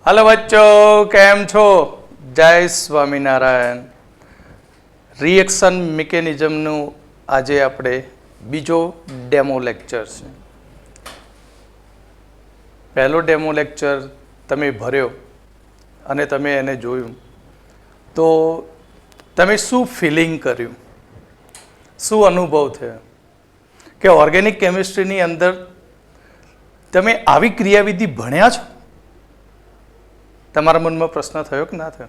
Hello बच्चों, કેમ છો? જય સ્વામિનારાયણ. રિએક્શન મિકેનિઝમનું આજે આપણે બીજો ડેમો લેક્ચર છે. પહેલો ડેમો લેક્ચર તમે ભર્યો અને તમે એને જોયું તો તમે શું ફિલિંગ કર્યું, શું અનુભવ થયો કે ઓર્ગેનિક કેમિસ્ટ્રીની અંદર તમે આવી ક્રિયાવિધિ ભણ્યા છો? તમારા મનમાં પ્રશ્ન થયો કે ના થયો?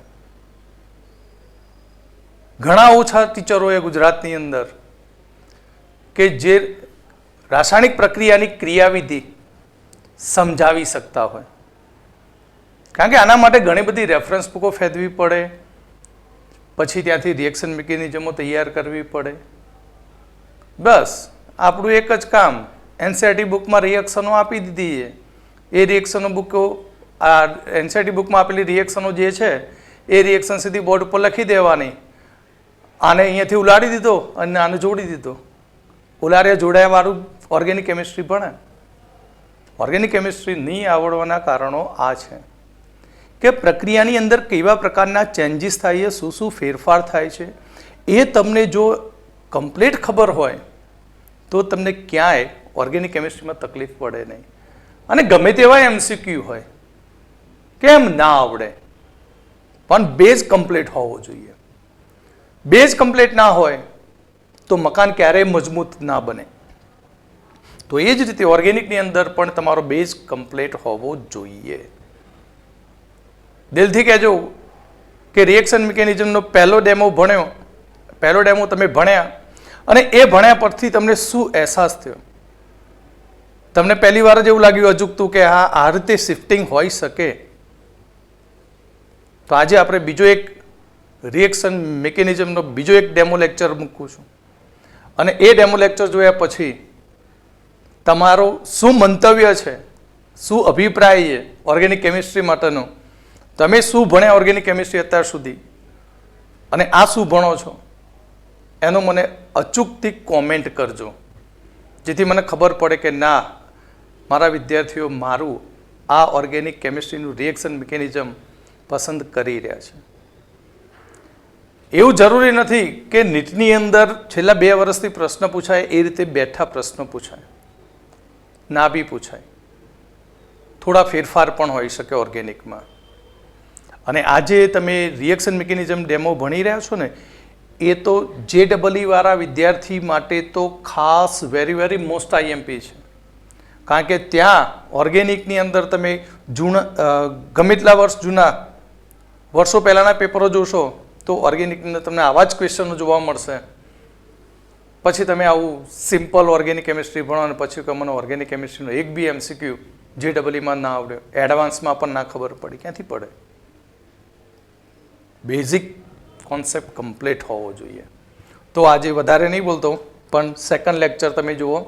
ઘણા ઓછા ટીચરોએ ગુજરાતની અંદર કે જે રાસાયણિક પ્રક્રિયાની ક્રિયાવિધિ સમજાવી શકતા હોય, કારણ કે આના માટે ઘણી બધી રેફરન્સ બુકો ફેંદવી પડે, પછી ત્યાંથી રિએક્શન મિકેનિઝમો તૈયાર કરવી પડે. બસ આપણું એક જ કામ, એનસીઈઆરટી બુકમાં રિએક્શનો આપી દીધી, એ રિએક્શનો બુકો આ એનસીઈઆરટી બુકમાં આપેલી રિએક્શનો જે છે એ રિએક્શન સીધી બોર્ડ ઉપર લખી દેવાની, આને અહીંયાથી ઉલાડી દીધો અને આને જોડી દીધો. ઉલાર્યા જોડાયા વાળું ઓર્ગેનિક કેમિસ્ટ્રી ભણે. ઓર્ગેનિક કેમિસ્ટ્રી નહીં આવડવાના કારણો આ છે કે પ્રક્રિયાની અંદર કેવા પ્રકારના ચેન્જીસ થાય છે, શું શું ફેરફાર થાય છે, એ તમને જો કમ્પ્લીટ ખબર હોય તો તમને ક્યાંય ઓર્ગેનિક કેમિસ્ટ્રીમાં તકલીફ પડે નહીં. અને ગમે તેવા એમસીક્યુ હોય, કેમ ના આવડે, પણ બેઝ કમ્પ્લીટ હોવો જોઈએ. બેઝ કમ્પ્લીટ ના હોય તો મકાન ક્યારેય મજબૂત ના બને. તો એ જ રીતે ઓર્ગેનિકની અંદર પણ તમારો બેઝ કમ્પ્લીટ હોવો જોઈએ. દિલથી કહેજો કે રિએક્શન મિકેનિઝમનો પહેલો ડેમો ભણ્યો, પહેલો ડેમો તમે ભણ્યા અને એ ભણ્યા પરથી તમને શું અહેસાસ થયો? તમને પહેલી વાર જ એવું લાગ્યું અજુકતું કે હા, આ રીતે શિફ્ટિંગ હોઈ શકે? તો આજે આપણે બીજો એક રિએક્શન મિકેનિઝમનો બીજો એક ડેમો લેક્ચર મૂકું છું, અને એ ડેમો લેક્ચર જોયા પછી તમારો શું મંતવ્ય છે, શું અભિપ્રાય છે ઓર્ગેનિક કેમિસ્ટ્રી માટેનો, તમે શું ભણ્યા ઓર્ગેનિક કેમિસ્ટ્રી અત્યાર સુધી અને આ શું ભણો છો, એનો મને અચૂકથી કોમેન્ટ કરજો, જેથી મને ખબર પડે કે ના, મારા વિદ્યાર્થીઓ મારું આ ઓર્ગેનિક કેમિસ્ટ્રીનું રિએક્શન મિકેનિઝમ પસંદ કરી રહ્યા છે. એવું જરૂરી નથી કે નીટની અંદર છેલ્લા 2 વર્ષથી પ્રશ્ન પૂછાય એ રીતે બેઠા પ્રશ્નો પૂછાય, ના બી પૂછાય. થોડા ફેરફાર પણ હોઈ શકે ઓર્ગેનિકમાં. અને આજે તમે રિએક્શન મિકેનિઝમ ડેમો ભણી રહ્યા છો ને, એ તો JEE વાળા વિદ્યાર્થી માટે તો ખાસ વેરી મોસ્ટ આઈએમપી છે. કારણ કે ત્યાં ઓર્ગેનિકની અંદર તમે ગમે એટલા વર્ષ જૂના, વર્ષો પહેલાંના પેપરો જોશો તો ઓર્ગેનિકની અંદર તમને આવા જ ક્વેશ્ચનો જોવા મળશે. પછી તમે આવું સિમ્પલ ઓર્ગેનિક કેમિસ્ટ્રી ભણો અને પછી કે મને ઓર્ગેનિક કેમિસ્ટ્રીનો એક બી MCQ JEE ના આવડ્યો, એડવાન્સમાં પણ ના ખબર પડી, ક્યાંથી પડે? બેઝિક કોન્સેપ્ટ કમ્પ્લીટ હોવો જોઈએ. તો આજે વધારે નહીં બોલતો, પણ સેકન્ડ લેક્ચર તમે જુઓ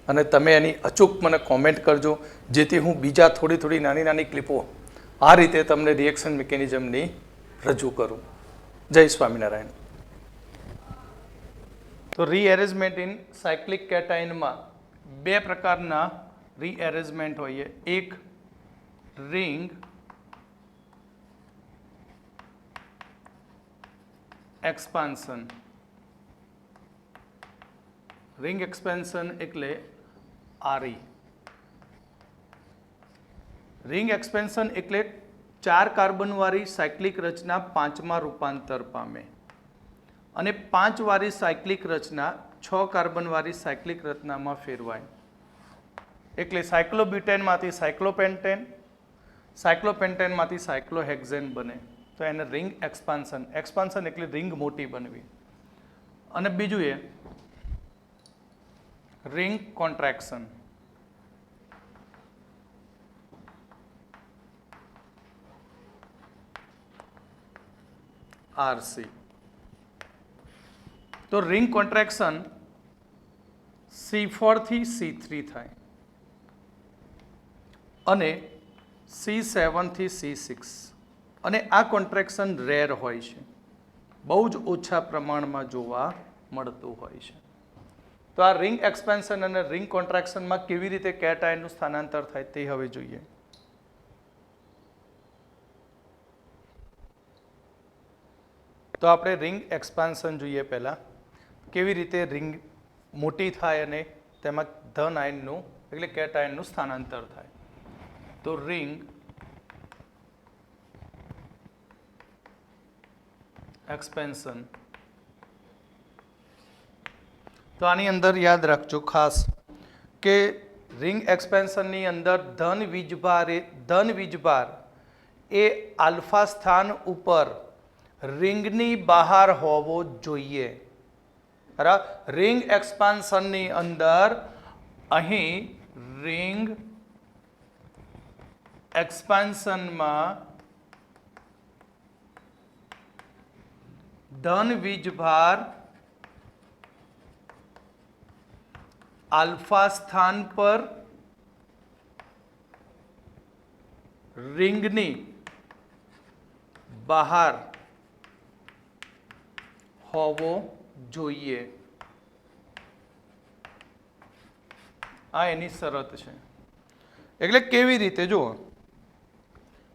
અને તમે એની અચૂક મને કોમેન્ટ કરજો, જેથી હું બીજા થોડી નાની ક્લિપો આ રીતે તમને રિએક્શન મિકેનિઝમની રજૂ કરું. જય સ્વામિનારાયણ. તો રીએરેન્જમેન્ટ ઇન સાયક્લિક કેટાઇનમાં 2 પ્રકારના રીએરેન્જમેન્ટ હોય. એક રિંગ એક્સપાન્શન. રિંગ એક્સપેન્શન એટલે RE. રિંગ એક્સપેન્શન એટલે 4 કાર્બનવાળી સાયક્લિક રચના 5માં રૂપાંતર પામે અને 5 વાળી સાયક્લિક રચના 6 કાર્બનવાળી સાયક્લિક રચનામાં ફેરવાય. એટલે સાયક્લોબ્યુટેનમાંથી સાયક્લોપેન્ટેન, સાયક્લોપેન્ટેનમાંથી સાયક્લોહેક્ઝેન બને. તો એને રિંગ એક્સપાન્શન. એક્સપાન્શન એટલે રિંગ મોટી બનવી. અને બીજું એ રિંગ કોન્ટ્રાક્શન. RC. તો રિંગ કોન્ટ્રાક્શન C4 થી C3 થાય અને C7 થી C6, અને આ કોન્ટ્રાક્શન રેર હોય છે, બહુ જ ઓછા પ્રમાણમાં જોવા મળતું હોય છે. તો આ રિંગ એક્સપેન્શન અને રિંગ કોન્ટ્રાક્શનમાં કેવી રીતે કેટાયનનું સ્થાનાંતર થાય તે હવે જોઈએ. તો આપણે રિંગ એક્સપાન્શન જોઈએ પહેલાં, કેવી રીતે રિંગ મોટી થાય અને તેમાં ધન આયનનું એટલે કેટાયનનું સ્થાનાંતર થાય. તો રિંગ એક્સપેન્શન, તો આની અંદર યાદ રાખજો ખાસ કે રિંગ એક્સપેન્શનની અંદર ધન વીજભાર એ આલ્ફા સ્થાન ઉપર રિંગની બહાર હોવો જોઈએ. બરાબર, રિંગ એક્સપાન્શનની અંદર અહીં રિંગ એક્સપાન્શનમાં ધન વીજભાર આલ્ફા સ્થાન પર રિંગની બહાર હોવો જોઈએ. આ એની શરત છે. એટલે કેવી રીતે જુઓ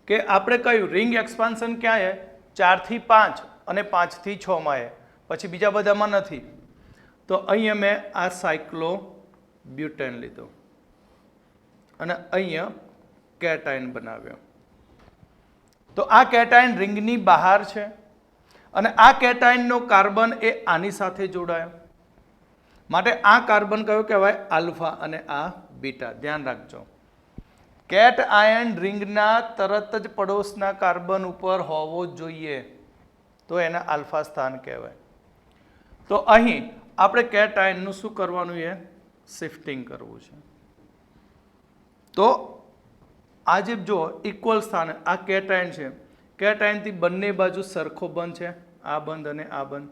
કે આપણે કહ્યું રિંગ એક્સપાન્શન ક્યાં છે? 4 થી 5 અને 5 થી 6 માં છે, પછી બીજા બધામાં નથી. તો અહીંયા મેં આ સાયક્લોબ્યુટેન લીધો અને અહીંયા કેટાયન બનાવ્યો. તો આ કેટાયન રિંગની બહાર છે અને આ કેટાયનનો કાર્બન એ આની સાથે જોડાયો, માટે આ કાર્બન કયો કહેવાય? આલ્ફા અને આ બીટા. ધ્યાન રાખજો, કેટ આયન રિંગના તરત જ પડોશના કાર્બન ઉપર હોવો જોઈએ, તો એને આલ્ફા સ્થાન કહેવાય. તો અહીં આપણે કેટ આયનનું શું કરવાનું છે? શિફ્ટિંગ કરવું છે. તો આ જે જો ઇક્વલ સ્થાન, આ કેટ આયન છે, કેટ આયનથી બંને બાજુ સરખો બંધ છે, આ બંધ અને આ બંધ.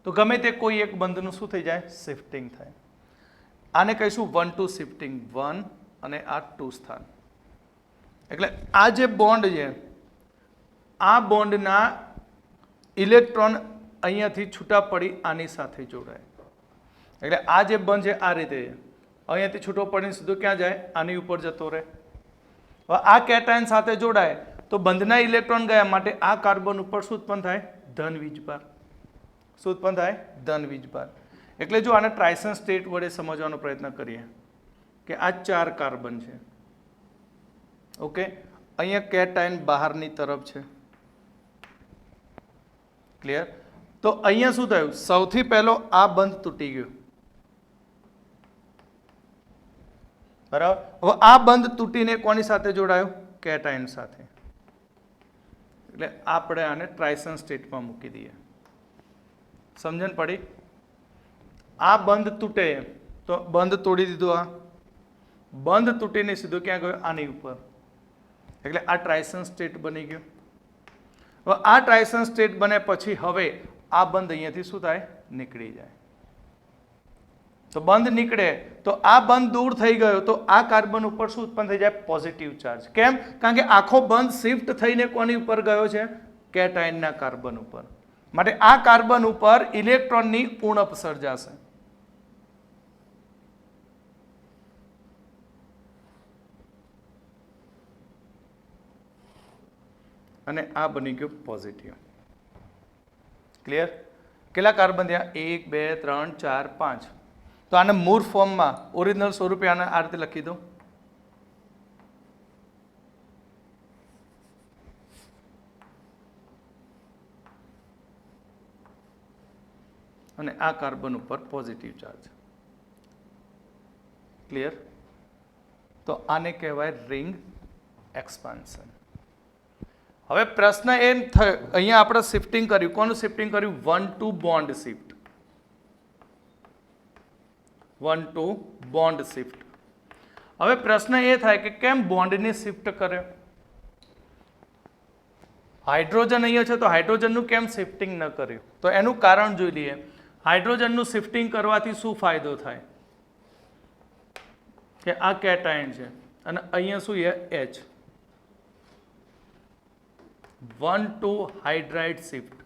તો ગમે તે કોઈ એક બંધનું શું થઈ જાય? શિફ્ટિંગ થાય. આને કહીશું 1-2 શિફ્ટિંગ, 1 અને આ 2 સ્થાન. એટલે આ જે બોન્ડ છે, આ બોન્ડના ઇલેક્ટ્રોન અહીંયાથી છૂટા પડી આની સાથે જોડાય. એટલે આ જે બંધ છે આ રીતે અહીંયાથી છૂટો પડીને સીધો ક્યાં જાય? આની ઉપર જતો રહે. હવે આ કેટાયન સાથે જોડાય તો બંધના ઇલેક્ટ્રોન ગયા, માટે આ કાર્બન ઉપર શું ઉત્પન્ન થાય? ધન વીજભાર. શું ઉત્પન્ન થાય? ધન વીજભાર. એટલે જો આને ટ્રાયસન સ્ટેટ વડે સમજવાનો પ્રયત્ન કરીએ કે આ 4 કાર્બન છે, ઓકે, અહીંયા કેટાયન બહારની તરફ છે. ક્લિયર? તો અહીંયા શું થયું? સૌથી પહેલો આ બંધ તૂટી ગયો. બરાબર, હવે આ બંધ તૂટીને કોની સાથે જોડાયો? કેટાયન સાથે. એટલે આપણે આને ટ્રાયસન સ્ટેટમાં મૂકી દઈએ. સમજણ પડી? આ બંધ તૂટે તો બંધ તોડી દીધું, આ બંધ તૂટીને સીધું ક્યાં ગયો? આની ઉપર. એટલે આ ટ્રાયસન સ્ટેટ બની ગયો. હવે આ ટ્રાયસન સ્ટેટ બને પછી હવે આ બંધ અહીંયાથી શું થાય? નીકળી જાય. તો બંધ નીકળે તો આ બંધ દૂર થઈ ગયો તો આ કાર્બન ઉપર શું ઉત્પન્ન થઈ જાય? Positive charge. કેમ? કારણ કે આખો બંધ શિફ્ટ થઈને કોની ઉપર ગયો છે? કેટાયનના કાર્બન ઉપર. માટે આ કાર્બન ઉપર ઇલેક્ટ્રોનની ઉણપ સર્જાશે. અને આ બની ગયું પોઝિટિવ. ક્લિયર? કેટલા કાર્બન થયા? 1 2 3 4 5. તો આને મૂળ ફોર્મમાં ઓરિજિનલ સ્વરૂપે આને આ રીતે લખી દો. અને આ કાર્બન ઉપર પોઝિટિવ ચાર્જ. ક્લિયર? તો આને કહેવાય રિંગ એક્સપાન્શન. હવે પ્રશ્ન એમ થયો, અહીંયા આપણે શિફ્ટિંગ કર્યું. કોનું શિફ્ટિંગ કર્યું? 1-2 બોન્ડ શિફ્ટ. 1-2 bond shift. હવે પ્રશ્ન એ થાય કે કેમ બોન્ડને શિફ્ટ કર્યો? હાઇડ્રોજન અહીંયા છે તો હાઇડ્રોજનનું કેમ શિફ્ટિંગ ન કર્યું? તો એનું કારણ જોઈ લઈએ. હાઇડ્રોજનનું શિફ્ટિંગ કરવાથી શું ફાયદો થાય? કે આ કેટાયન છે અને અહીંયા શું છે? H. 1-2 hydride shift.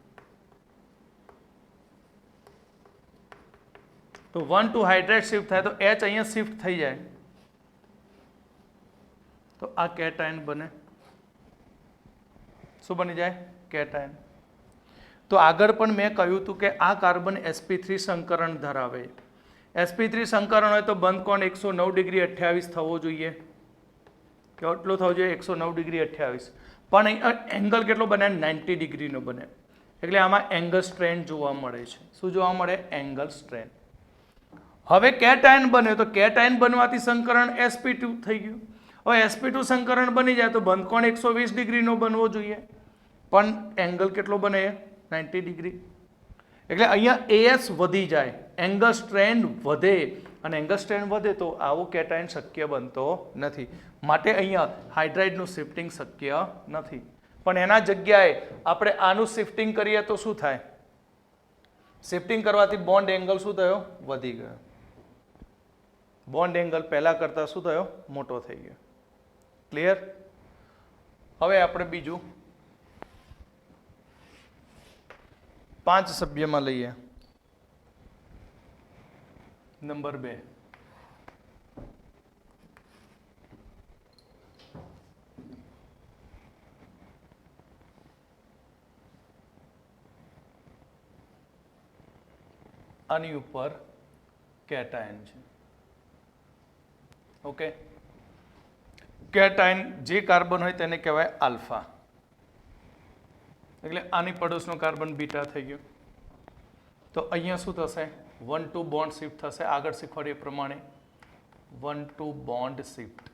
તો 1-2 હાઇડ્રાઇડ શિફ્ટ થાય તો H અહીંયા શિફ્ટ થઈ જાય તો આ કેટાયન બને. શું બની જાય? કેટાયન. તો આગળ પણ મેં કહ્યું હતું કે આ કાર્બન sp3 સંકરણ ધરાવે. sp3 સંકરણ હોય તો બંધ કોણ 109°28 થવો જોઈએ. કેટલો થવો જોઈએ? 109°28. પણ અહીં એંગલ કેટલો બને? 90° નો બને. એટલે આમાં એંગલ સ્ટ્રેન જોવા મળે છે. શું જોવા મળે? Angle strain. હવે કેટાયન બન્યો તો કેટાયન બનવાથી સંકરણ sp2 થઈ ગયું. હવે sp2 સંકરણ બની જાય તો બંધ કોણ 120° નો બનવો જોઈએ. પણ એંગલ કેટલો બને? 90°. એટલે અહીંયા as વધી જાય, એંગલ સ્ટ્રેન વધે, અને એંગલ સ્ટ્રેન વધે તો આવું કેટાયન શક્ય બનતો નથી. માટે અહીંયા હાઇડ્રાઇડનું શિફ્ટિંગ શક્ય નથી. પણ એના જગ્યાએ આપણે આનું શિફ્ટિંગ કરીએ તો શું થાય? શિફ્ટિંગ કરવાથી બોન્ડ એંગલ શું થયો? વધી ગયો. બોન્ડ એંગલ પહેલા કરતા શું થયો? મોટો થઈ ગયો. ક્લિયર? હવે આપણે બીજું 5 સભ્યમાં લઈએ. નંબર 2. આની ઉપર કેટાયન છે. ઓકે, કેટાયન જે કાર્બન હોય તેને કહેવાય આલ્ફા. એટલે આની પડોશનો કાર્બન બીટા થઈ ગયો. તો અહીંયા શું થશે? 1-2 બોન્ડ શિફ્ટ થશે. આગળ શીખવાડ્યું એ પ્રમાણે 1-2 બોન્ડ શિફ્ટ.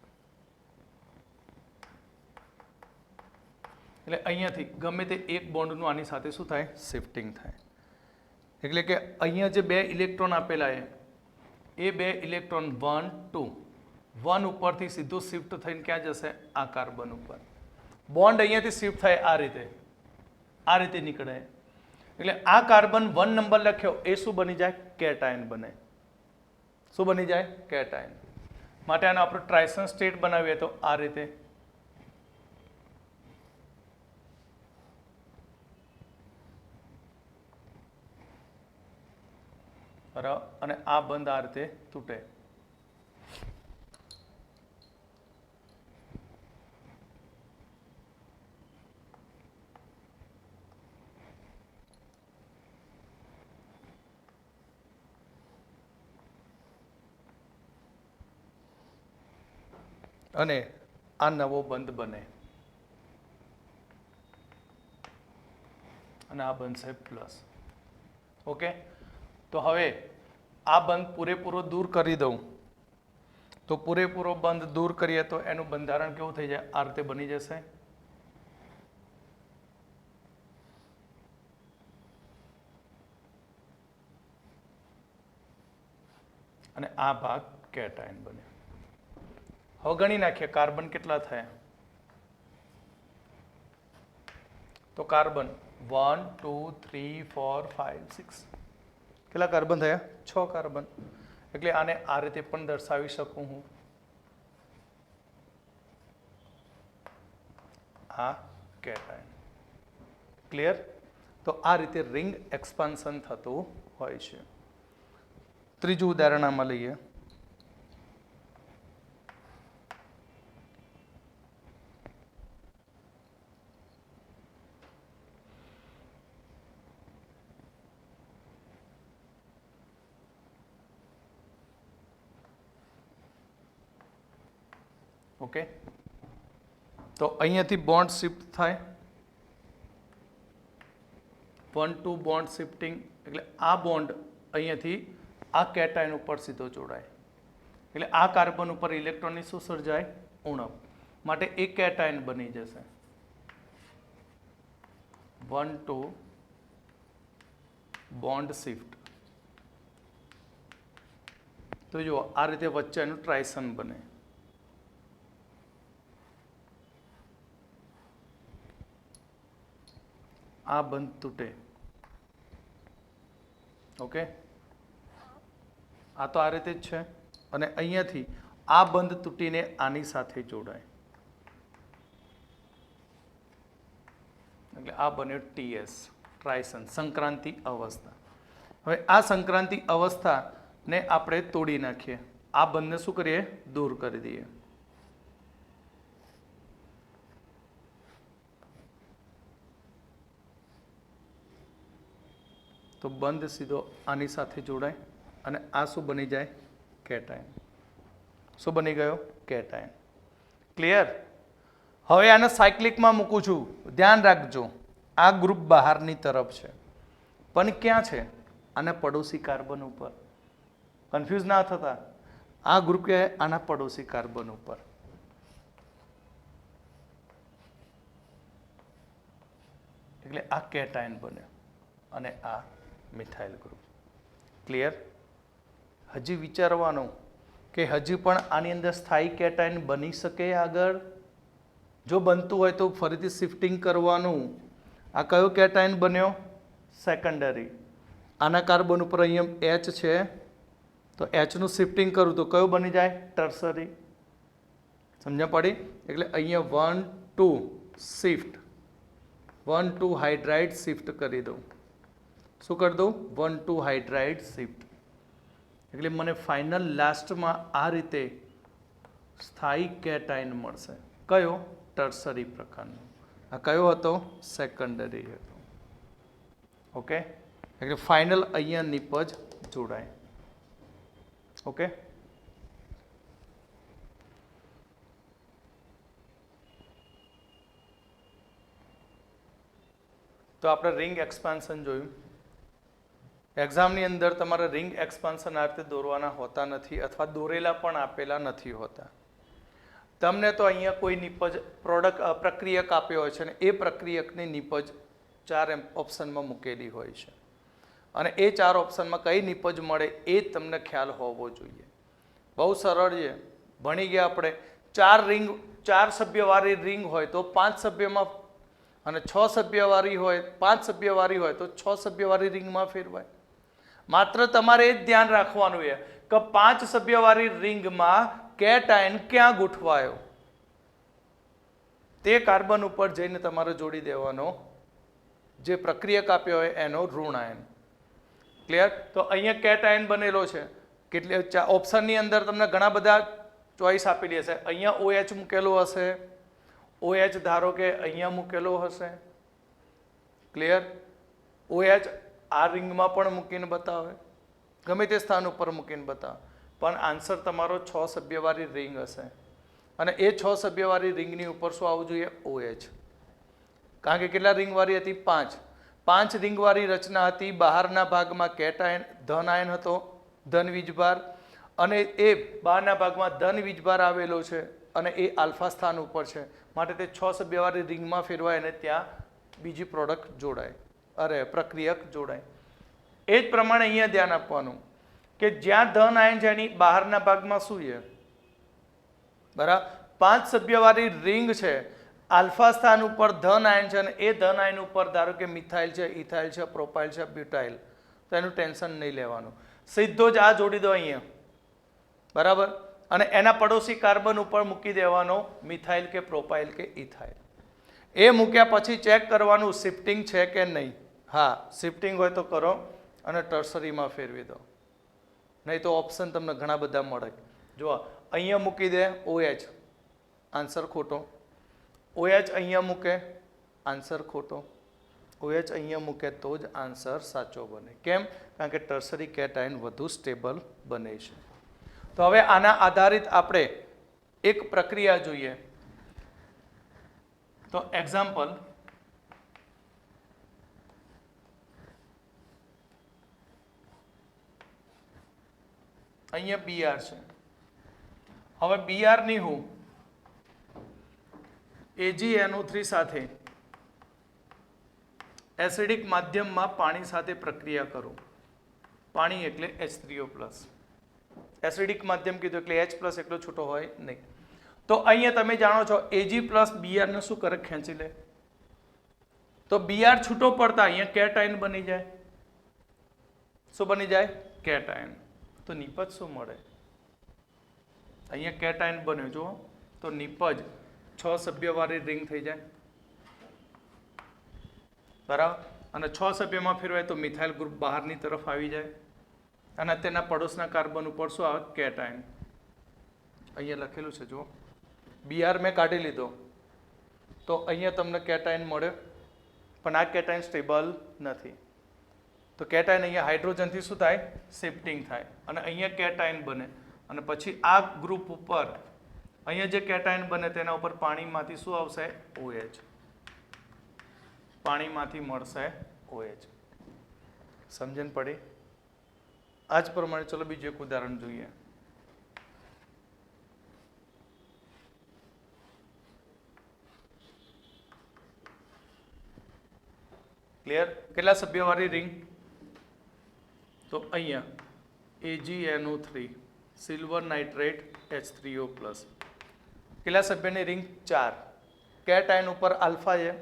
એટલે અહીંયાથી ગમે તે એક બોન્ડનું આની સાથે શું થાય? શિફ્ટિંગ થાય. એટલે કે અહીંયા જે 2 ઇલેક્ટ્રોન આપેલા છે એ 2 ઇલેક્ટ્રોન 1, 2, 1 ઉપરથી સીધું શિફ્ટ થઈને ક્યાં જશે? આ કાર્બન ઉપર. બોન્ડ અહીંયાથી શિફ્ટ થાય આ રીતે નીકળે. એટલે આ કાર્બન 1 નંબર લખ્યો એ શું બની જાય? કેટાયન બને. શું બની જાય? કેટાયન. માટે આનો આપણે ટ્રાઇશન સ્ટેટ બનાવીએ તો આ રીતે. અને આ બંધ આ રીતે તૂટે. અને આ નવો બંધ બને. અને આ બનશે પ્લસ. ઓકે, તો હવે આ બંધ પૂરેપૂરો દૂર કરી દઉં તો પૂરેપૂરો બંધ દૂર કરીએ તો એનું બંધારણ કેવું થઈ જાય? આ રીતે બની જશે. અને આ ભાગ કેટાયન બને. હવે ગણી નાખીએ કાર્બન કેટલા થયા? તો કાર્બન 1, 2, 3, 4, 5, 6. કેટલા કાર્બન થયા? 6 કાર્બન. એટલે આને આ રીતે પણ દર્શાવી શકું હું. આ કેટાયન. ક્લિયર? તો આ રીતે રિંગ એક્સપાન્શન થતું હોય છે. ત્રીજું ઉદાહરણ આમાં લઈએ. ઓકે, તો અહીંયાથી બોન્ડ શિફ્ટ થાય. 1-2 બોન્ડ શિફ્ટિંગ. એટલે આ બોન્ડ અહીંયાથી આ કેટાયન ઉપર સીધો જોડાય. એટલે આ કાર્બન ઉપર ઇલેક્ટ્રોનની શું સર્જાય? ઉણપ. માટે એક કેટાયન બની જશે. 1-2 બોન્ડ શિફ્ટ. તો જુઓ આ રીતે વચ્ચેનું ટ્રાઇશન બને. આ બંધ તૂટે. ઓકે, આ તો આ રીતે જ છે. અને અહીંયાથી આ બંધ તૂટીને આની સાથે જોડાય. એટલે આ બન્યો TS, ટ્રાઇશન, સંક્રાંતિ અવસ્થા. હવે આ સંક્રાંતિ અવસ્થાને આપણે તોડી નાખીએ. આ બંધને શું કરીએ? દૂર કરી દઈએ. તો બંધ સીધો આની સાથે જોડાય અને આ શું બની જાય? કેટાયન. શું બની ગયો? કેટાયન. ક્લિયર? હવે આને સાયક્લિકમાં મૂકું છું. ધ્યાન રાખજો, આ ગ્રુપ બહારની તરફ છે પણ ક્યાં છે? આના પડોશી કાર્બન ઉપર. કન્ફ્યુઝ ના થતા, આ ગ્રુપ કે આના પડોશી કાર્બન ઉપર. એટલે આ કેટાયન બન્યો અને આ મિથાઇલ ગ્રુપ. ક્લિયર? હજી વિચારવાનું કે હજી પણ આની અંદર સ્થાયી કેટાયન બની શકે આગળ? જો બનતું હોય તો ફરીથી શિફ્ટિંગ કરવાનું. આ કયો કેટાયન બન્યો? સેકન્ડરી. આના કાર્બન ઉપર અહીંયા H છે તો H નું શિફ્ટિંગ કરું તો કયો બની જાય? ટર્સરી. સમજ્યા પડી? એટલે અહીંયા 1 2 શિફ્ટ, 1 2 હાઇડ્રાઇડ શિફ્ટ કરી દઉં. શું કરી દઉં? 1 2 હાઇડ્રાઇડ શિફ્ટ. એટલે મને ફાઇનલ લાસ્ટમાં આ રીતે સ્થાયી કેટાયન મળશે. કયો? ટર્સરી પ્રકારનો. આ કયો હતો? સેકન્ડરી હતો. ઓકે, એટલે ફાઇનલ અહીંયા નિપજ જોડાય. ઓકે, તો આપણે રિંગ એક્સપાન્શન જોયું. એક્ઝામની અંદર તમારે રિંગ એક્સપાન્શન આ રીતે દોરવાના હોતા નથી અથવા દોરેલા પણ આપેલા નથી હોતા. તમને તો અહીંયા કોઈ નિપજ પ્રક્રિયક આપ્યો હોય છે ને એ પ્રક્રિયકની નિપજ 4 ઓપ્શનમાં મૂકેલી હોય છે અને એ 4 ઓપ્શનમાં કઈ નિપજ મળે એ તમને ખ્યાલ હોવો જોઈએ. બહુ સરળ છે, ભણી ગયા આપણે. 4 સભ્યવાળી રિંગ હોય તો 5 સભ્યમાં અને 6 સભ્યવાળી હોય 5 સભ્યવાળી હોય તો 6 સભ્યવાળી રિંગમાં ફેરવાય. માત્ર તમારે એ જ ધ્યાન રાખવાનું છે કે 5 સભ્યવાળી રિંગમાં કેટાયન ક્યાં ગોઠવાયો તે કાર્બન ઉપર જઈને તમારે જોડી દેવાનો. જે પ્રક્રિયક આપ્યો હોય એનો ઋણ આયન. ક્લિયર? તો અહીંયા કેટાયન બનેલો છે. કેટલી ઓપ્શનની અંદર તમને ઘણા બધા ચોઈસ આપેલી હશે. અહીંયા OH મૂકેલો હશે, OH ધારો કે અહીંયા મૂકેલો હશે. ક્લિયર? OH આ રિંગમાં પણ મૂકીને બતાવે, ગમે તે સ્થાન ઉપર મૂકીને બતાવે, પણ આન્સર તમારો 6 સભ્યવાળી રિંગ હશે અને એ 6 સભ્યવાળી રિંગની ઉપર શું આવવું જોઈએ? OH. કારણ કે કેટલા રિંગવાળી હતી? 5 રિંગવાળી રચના હતી. બહારના ભાગમાં કેટાયન ધન આયન હતો, ધન વીજભાર, અને એ બહારના ભાગમાં ધન વીજભાર આવેલો છે અને એ આલ્ફા સ્થાન ઉપર છે. માટે તે 6 સભ્યવાળી રિંગમાં ફેરવાય અને ત્યાં બીજી પ્રોડક્ટ જોડાય, પ્રક્રિયક જોડાય. એ જ પ્રમાણે અહીંયા ધ્યાન આપવાનું કે જ્યાં ધન આયન છે એની બહારના ભાગમાં શું છે? બરાબર, 5 સભ્યવાળી રિંગ છે, આલ્ફા સ્થાન ઉપર ધન આયન છે અને એ ધન આયન ઉપર ધારો કે મિથાઇલ છે, ઇથાઇલ છે, પ્રોપાઇલ છે, બ્યુટાઇલ, તો એનું ટેન્શન નહીં લેવાનું. સીધો જ આ જોડી દો અહીંયા. બરાબર, અને એના પડોશી કાર્બન ઉપર મૂકી દેવાનો મિથાઇલ કે પ્રોપાઇલ કે ઇથાઇલ. એ મૂક્યા પછી ચેક કરવાનું શિફ્ટિંગ છે કે નહીં. હા, શિફ્ટિંગ હોય તો કરો અને ટર્સરીમાં ફેરવી દો, નહીં તો ઓપ્શન તમને ઘણા બધા મળે. જુઓ, અહીંયા મૂકી દે OH, આન્સર ખોટો. OH અહીંયા મૂકે, આન્સર ખોટો. OH અહીંયા મૂકે તો જ આન્સર સાચો બને. કેમ? કારણ કે ટર્સરી કેટાયન વધુ સ્ટેબલ બને છે. તો હવે આના આધારિત આપણે એક પ્રક્રિયા જોઈએ. તો એક્ઝામ્પલ, અહીંયા Br છે. હવે Br ની હું AgNO3 સાથે એસિડિક માધ્યમમાં પાણી સાથે પ્રક્રિયા કરું. પાણી એટલે H3O+. એસિડિક માધ્યમ કીધું એટલે H+ એટલો છૂટો હોય નહીં. તો અહીંયા તમે જાણો છો Ag+ Br ને શું કરે? ખેંચી લે. તો Br છૂટો પડતા અહીંયા કેટાયન બની જાય. શું બની જાય? કેટાયન. તો નિપજ શું મળે? અહીંયા કેટાયન બન્યો જુઓ, તો નિપજ 6 સભ્યવાળી રિંગ થઈ જાય. બરાબર, અને 6 સભ્યમાં ફેરવાય તો મિથાઇલ ગ્રુપ બહારની તરફ આવી જાય અને તેના પડોશના કાર્બન ઉપર શું આવે? કેટાયન. અહીંયા લખેલું છે જુઓ, Br મેં કાઢી લીધો તો અહીંયા તમને કેટાયન મળ્યો, પણ આ કેટાયન સ્ટેબલ નથી. તો કેટાયન અહીંયા હાઇડ્રોજનથી શું થાય? શિફ્ટિંગ થાય અને અહીંયા કેટાયન બને અને પછી આ ગ્રુપ ઉપર અહીંયા જે કેટાયન બને તેના ઉપર પાણીમાંથી શું આવશે? OH. પાણીમાંથી મળશે OH. સમજણ પડી? આ જ પ્રમાણે ચલો બીજું એક ઉદાહરણ જોઈએ. ક્લિયર? કેટલા સભ્યવાળી રિંગ? તો અહીંયા AgNO3 સિલ્વર નાઇટ્રેટ H3O+. કેટલા સભ્યની રિંગ? 4. કેટાયન ઉપર આલ્ફા છે.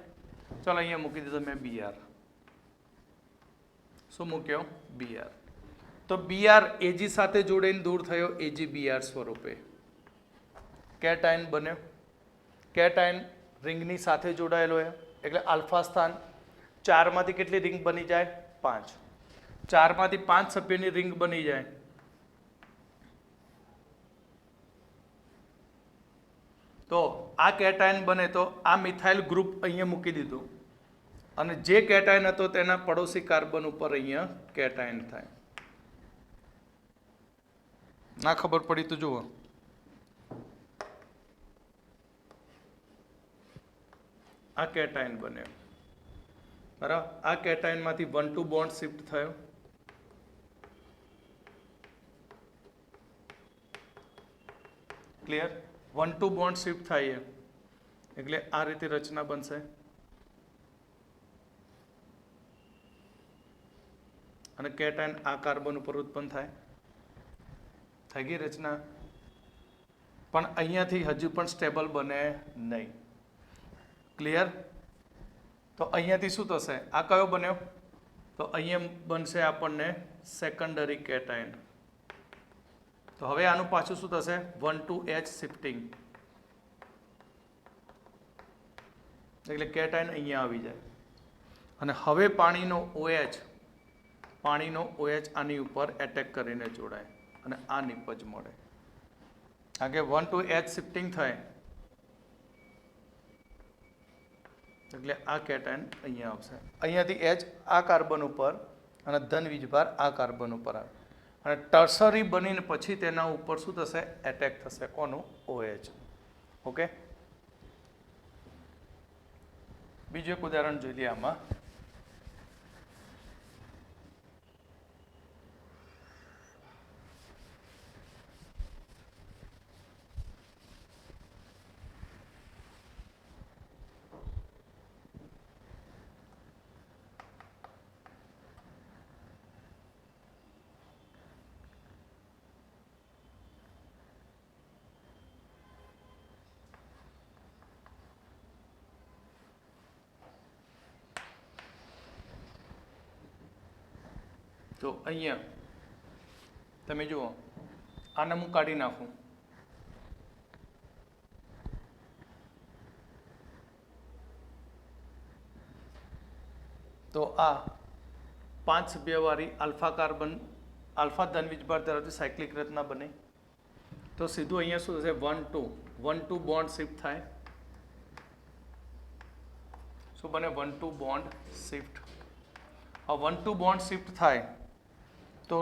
ચલો અહીંયા મૂકી દીધો મેં Br. શું મૂક્યો? Br. તો Br Ag સાથે જોડાઈને દૂર થયો AgBr સ્વરૂપે. કેટાયન બન્યો. કેટાયન રિંગની સાથે જોડાયેલો છે એટલે આલ્ફા સ્થાન. 4 માંથી કેટલી રિંગ બની જાય? 5. 4 માંથી 5 સભ્યની રિંગ બની જાય. તો આ કેટાયન બને તો આ મિથાઇલ ગ્રુપ અહીંયા મૂકી દીધું અને જે કેટાયન હતો તેના પડોશી કાર્બન ઉપર અહીંયા કેટાયન થાય. ના ખબર પડી તો જુઓ. આ કેટાયન બન્યો. બરાબર? આ કેટાયનમાંથી 1,2 બોન્ડ શિફ્ટ થયો. ક્લિયર? 1,2 બોન્ડ શિફ્ટ થાય એટલે આ રીતે રચના બનશે અને કેટાયન આ કાર્બન ઉપર ઉત્પન્ન થાય. થઈ ગઈ રચના. પણ અહીંયાથી હજુ પણ સ્ટેબલ બને નહીં. ક્લિયર? તો અહીંયાથી શું થશે? આ કયો બન્યો? તો અહીંયા બનશે આપણને સેકન્ડરી કેટાયન. તો હવે આનું પાછું શું થશે? 1,2H શિફ્ટિંગ એટલે કેટાયન અહીંયા આવી જાય અને હવે પાણીનો OH આની ઉપર એટેક કરીને જોડાય અને આ નિપજ મળે. કારણ કે 1,2H શિફ્ટિંગ થાય એટલે આ કેટાયન અહીંયા આવશે. અહીંયાથી H આ કાર્બન ઉપર અને ધન વીજભાર આ કાર્બન ઉપર આવે અને ટર્સરી બનીને પછી તેના ઉપર શું થશે? એટેક થશે. કોનું? OH. ઓકે. બીજું એક ઉદાહરણ જોઈ લઈએ આમાં. તો અહીંયા તમે જુઓ આને હું કાઢી નાખું તો આ 5 સભ્યવાળી આલ્ફા કાર્બન આલ્ફા ધન વીજભાર ધરાવતી સાયક્લિક રચના બને. તો સીધું અહીંયા શું થશે? 1,2 બોન્ડ શિફ્ટ થાય. શું બને? 1,2 બોન્ડ શિફ્ટ. આ 1,2 બોન્ડ શિફ્ટ થાય તો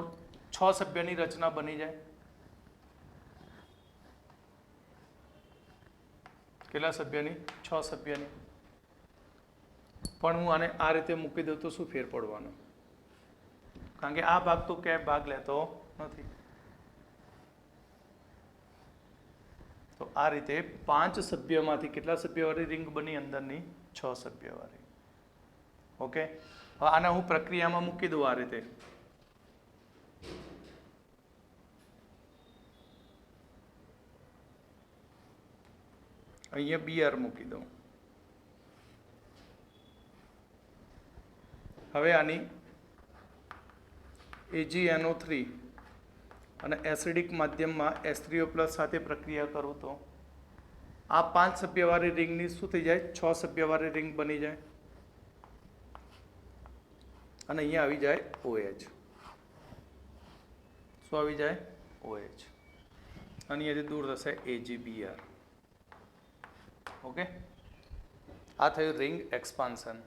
6 સભ્યની રચના બની જાય. કેટલા સભ્યની? 6 સભ્યની. પણ હું આને આ રીતે મૂકી દઉં તો શું ફેર પડવાનો? કારણ કે આ ભાગ તો ક્યાંય ભાગ લેતો નથી. તો આ રીતે 5 સભ્યમાંથી કેટલા સભ્યવાળી રિંગ બની? અંદરની 6 સભ્યવાળી. ઓકે. હવે આને હું પ્રક્રિયામાં મૂકી દઉં આ રીતે. અહીંયા Br મૂકી દઉં. હવે આની AgNO3 અને એસિડિક માધ્યમમાં H3O+ સાથે પ્રક્રિયા કરું તો આ 5 સભ્યવાળી રિંગની શું થઈ જાય? 6 સભ્યવાળી રિંગ બની જાય અને અહીંયા આવી જાય OH. શું આવી જાય? OH. અને અહીંયાથી દૂર થશે AgBr. ઓકે. આ થયું રિંગ એક્સપાન્શન.